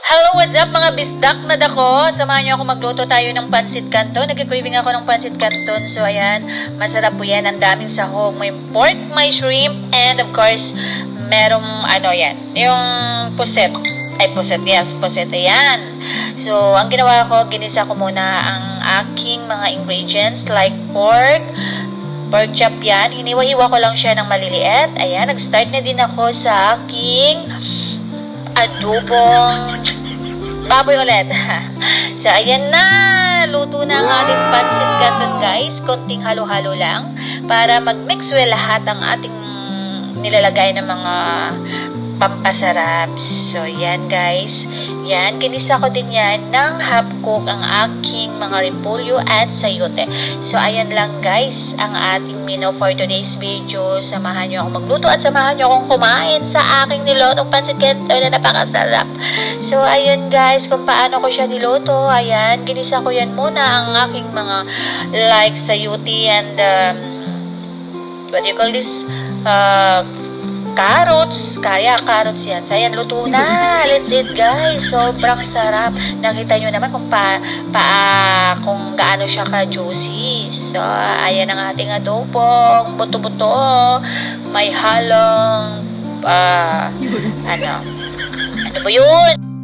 Hello, what's up mga bisdak na dako? Samahan niyo ako magluto tayo ng pancit canton. Nag-craving ako ng pancit canton. So ayan, masarap po yan. Ang daming sahog. May pork, may shrimp, and of course, merong ano yan, yung puset. Ay, puset, yes, puset. Ayan. So, ang ginawa ko, ginisa ko muna ang aking mga ingredients like pork chop yan. Hiniwa-hiwa ko lang siya ng maliliit. Ayan, nag-start na din ako sa aking adobong baboy ulit. So, ayan na. Luto na ang ating pancit canton, guys. Konting halo-halo lang para mag-mix well lahat ang ating nilalagay ng mga pampasarap. So, yan guys. Yan, ginisa ko din yan ng half cook ang aking mga repolyo at sayote. So, ayan lang guys ang ating menu for today's video. Samahan nyo ako magluto at samahan nyo akong kumain sa aking nilotong pancit canton na napakasarap. So, ayan guys, kung paano ko siya niluto. Ayan, ginisa ko yan muna ang aking mga like sayote and what do you call this? Carrots. Carrots yan. So, ayan, luto na. Let's eat, guys. Sobrang sarap. Nakita nyo naman kung gaano siya ka-juicy. So, ayan ang ating adobong. Buto-buto. May halong, ano ba yun?